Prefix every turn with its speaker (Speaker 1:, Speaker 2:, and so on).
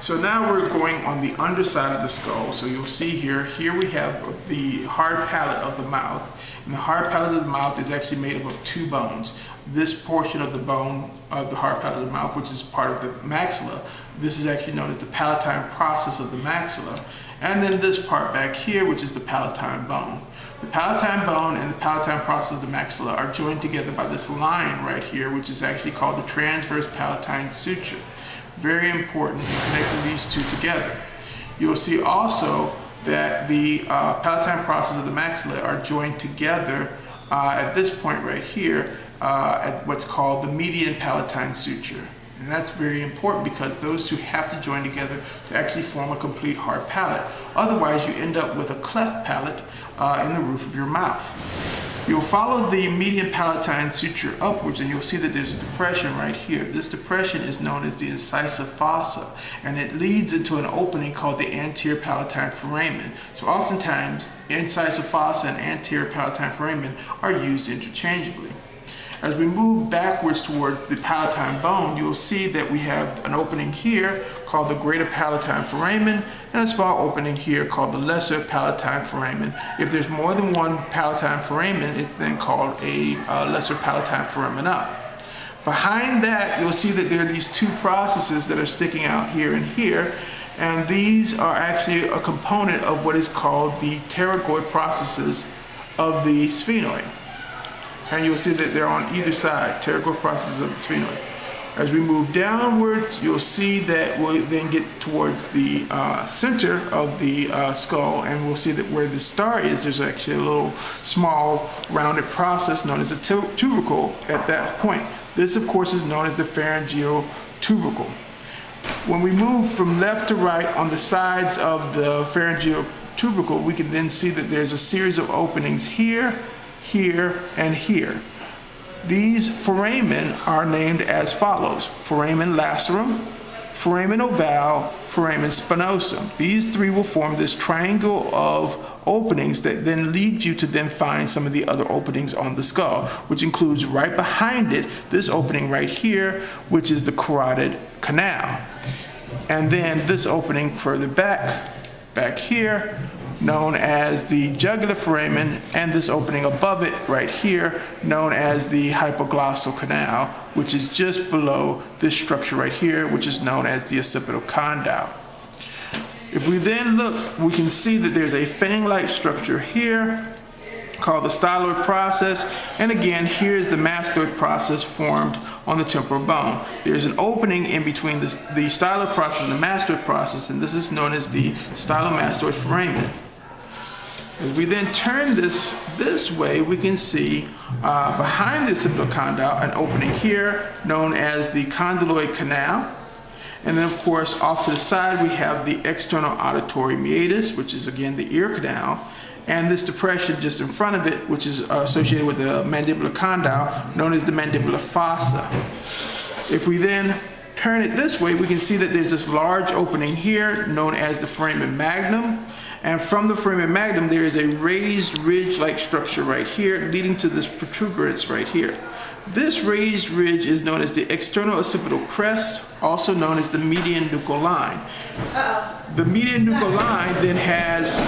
Speaker 1: So now we're going on the underside of the skull. So you'll see here we have the hard palate of the mouth. And the hard palate of the mouth is actually made up of two bones. This portion of the bone of the hard palate of the mouth, which is part of the maxilla, this is actually known as the palatine process of the maxilla. And then this part back here, which is the palatine bone. The palatine bone and the palatine process of the maxilla are joined together by this line right here, which is actually called the transverse palatine suture. Very important in connecting these two together. You'll see also that the palatine process of the maxilla are joined together at this point right here at what's called the median palatine suture. And that's very important because those two have to join together to actually form a complete hard palate. Otherwise, you end up with a cleft palate in the roof of your mouth. You'll follow the median palatine suture upwards and you'll see that there's a depression right here. This depression is known as the incisive fossa, and it leads into an opening called the anterior palatine foramen. So oftentimes, incisive fossa and anterior palatine foramen are used interchangeably. As we move backwards towards the palatine bone, you'll see that we have an opening here called the greater palatine foramen and a small opening here called the lesser palatine foramen. If there's more than one palatine foramen, it's then called a lesser palatine foramina. Behind that, you'll see that there are these two processes that are sticking out here and here, and these are actually a component of what is called the pterygoid processes of the sphenoid. And you'll see that they're on either side, pterygoid processes of the sphenoid. As we move downwards, you'll see that we'll then get towards the center of the skull, and we'll see that where the star is, there's actually a little small rounded process known as a tubercle at that point. This, of course, is known as the pharyngeal tubercle. When we move from left to right on the sides of the pharyngeal tubercle, we can then see that there's a series of openings here, here, and here. These foramen are named as follows: foramen lacerum, foramen ovale, foramen spinosum. These three will form this triangle of openings that then lead you to then find some of the other openings on the skull, which includes right behind it, this opening right here, which is the carotid canal. And then this opening further back here, known as the jugular foramen, and this opening above it right here, known as the hypoglossal canal, which is just below this structure right here, which is known as the occipital condyle. If we then look, we can see that there's a fang-like structure here called the styloid process, and again, here's the mastoid process formed on the temporal bone. There's an opening in between the styloid process and the mastoid process, and this is known as the stylomastoid foramen. As we then turn this way, we can see behind the occipital condyle an opening here known as the condyloid canal. And then, of course, off to the side, we have the external auditory meatus, which is, again, the ear canal. And this depression just in front of it, which is associated with the mandibular condyle, known as the mandibular fossa. If we then turn it this way, we can see that there's this large opening here known as the foramen magnum. And from the foramen magnum, there is a raised ridge-like structure right here, leading to this protuberance right here. This raised ridge is known as the external occipital crest, also known as the median nuchal line. The median nuchal line then has